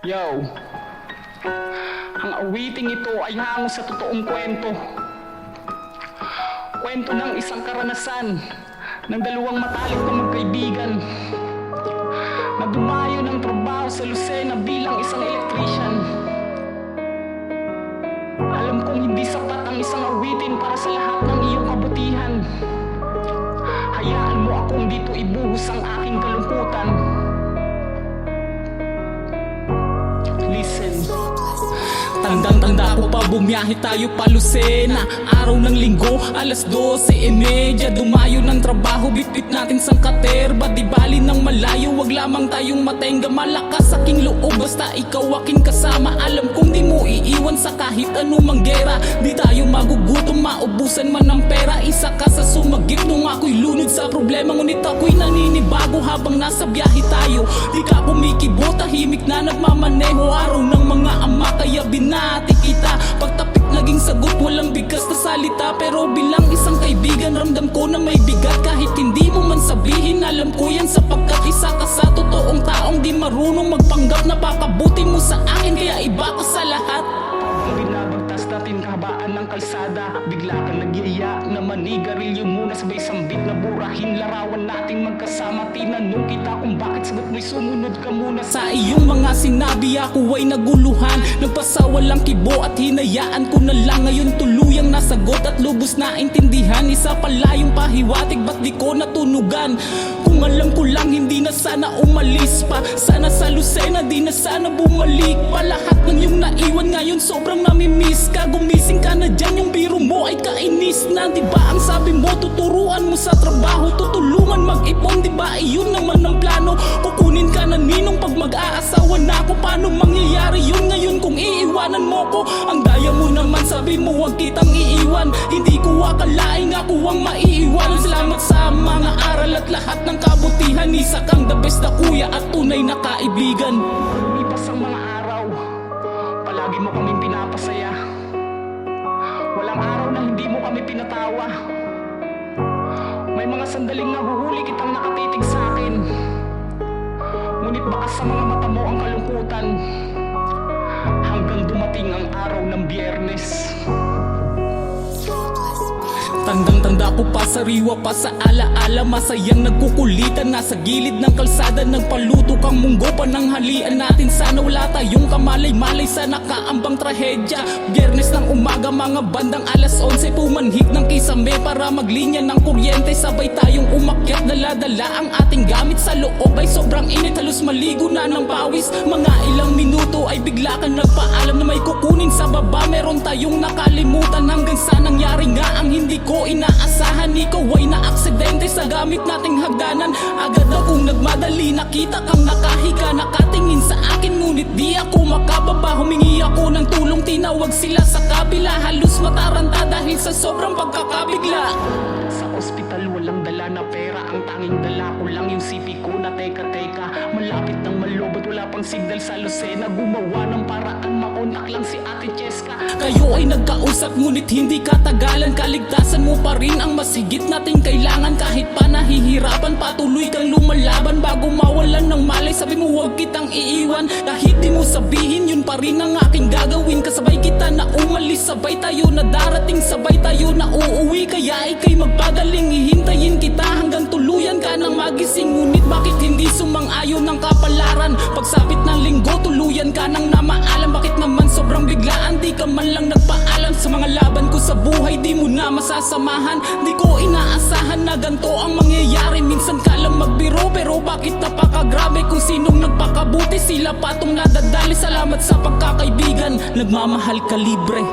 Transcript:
Yo, ang awiting ito ay hango sa totoong kwento. Kwento ng isang karanasan ng dalawang matalik na magkaibigan na dumayo ng trabaho sa Lucena bilang isang electrician. Alam kong hindi sapat ang isang awitin para sa lahat ng iyong kabutihan. Hayaan mo akong dito ibuhos ang aking kalungkutan. Listen. Tandang-tanda ko pa bumiyahe tayo pa Lucena. Araw ng linggo, alas 12:30. Dumayo ng trabaho, bitbit natin sang katerba. Di bali ng malayo, wag lamang tayong matenga. Malakas aking loob, basta ikaw aking kasama. Alam kong di mo iiwan sa kahit anumang gera. Di tayo magugutom, maubusan man ng pera. Isa ka sa sumagip nung ako'y lunod sa problema. Ngunit ako'y naninibago habang nasa biyahe tayo. Di ka kumikibo, tahimik na nagmamaneho. Araw ng mga ama, kaya binati kita. Pagtapik naging sagot, walang bigkas na salita. Pero bilang isang kaibigan, ramdam ko na may bigat. Kahit hindi mo man sabihin, alam ko yan sapagkat isa ka sa totoong taong di marunong magpanggap. Napakabuti mo sa akin, kaya iba ka sa lahat. Ang binabagtas natin kahabaan ng kalsada, bigla kang nagyaya na manigarilyo muna, sabay sambit na burahin. Larawan nating magkasama, tinanong kita kung bakit sagot mo'y sumunod ka muna. Sa iyong mga sinabi ako ay naguluhan. Nagpasawalang kibo at hinayaan ko na lang. Ngayon tuluyang nasagot at lubos na intindihan. Isa pala yung pahiwatig, ba't di ko natunugan? Kung alam ko lang, hindi na sana umalis pa. Sana sa Lucena, di na sana bumalik pa. Lahat ng iyong naiwan ngayon sobrang namimiss ka. Gumising ka na dyan, yung biro mo ay kainis na. Diba ang sabi mo, tuturuan mo sa trabaho, tutulungan mag-ipon, diba iyon naman ang plano? Kukunin ka na ninong pag mag-aasawa na ako. Paano mangyayari yun ngayon kung iiwanan mo ko? Ang daya mo naman, sabi mo wag kitang iiwan. Hindi ko akalaing ako ang maiiwan. Salamat sa mga aral at lahat ng kabutihan. Isa kang the best na kuya at tunay na kaibigan. Lumipas ang mga araw, palagi mo kaming pinapasaya. Walang araw na hindi mo kami pinatawa. May mga sandaling nahuhuli kitang nakatitig sa akin. Ngunit baka sa mga mata mo ang kalungkutan. Hanggang dumating ang araw ng Biyernes. Tandang-tanda ko pa, sariwa pa sa alaala. Masayang nagkukulitan, nasa gilid ng kalsada. Nagpaluto kang munggo, pananghalian natin. Sana wala tayong kamalay-malay sa nakaambang trahedya. Biyernes ng umaga, mga bandang alas 11. Pumanhik ng kisame para maglinya ng kuryente. Sabay tayong umakyat, dala-dala ang ating gamit. Sa loob ay sobrang init, halos maligo na ng pawis. Mga ilang minuto ay bigla kang nagpaalam na may kukunin sa baba. Meron tayong nakalimutan hanggang sa nangyari nga ang hindi ko inaasahan. Ikaw ay na-aksidente sa gamit nating hagdanan. Agad akong nagmadali, nakita kang nakahiga, nakatingin sa akin, ngunit di ako makababa. Humingi ako ng tulong, tinawag sila sa kabila. Halos mataranta dahil sa sobrang pagkakabigla. Sa ospital walang dala na pera, ang tanging dala ko lang yung CP ko na teka. Malapit ng malobot, wala pang signal sa Lucena. Gumawa ng paraan, makontak lang si Ate Cheska. Kayo ay nagkausap ngunit hindi katagalan. Kaligtasan mo pa rin ang masigit nating kailangan. Kahit pa nahihirapan, patuloy kang lumalaban. Bago mawalan ng malay, sabi mo huwag kitang iiwan. Kahit di mo sabihin, yun pa rin ang aking gagawin. Kasabay kita na umalis, sabay tayo na darating, sabay tayo na uuwi. Kaya ika'y magpagaling, hihintayin kita hanggang tuluyan ka nang magising. Ngunit bakit hindi sumang-ayon ng kapalaran? Pagsapit ng linggo, tuluyan ka nang namaalam. Bakit naman sobrang biglaan, di ka man lang nagpaalam? Sa mga laban ko sa buhay, di mo na masasamahan. Di ko inaasahan na ganito ang mangyayari. Minsan ka lang magbiro, pero bakit napakagrabe? Kung sinong nagpakabuti, sila patong nadadali. Salamat sa pagkakaibigan, nagmamahal ka libre.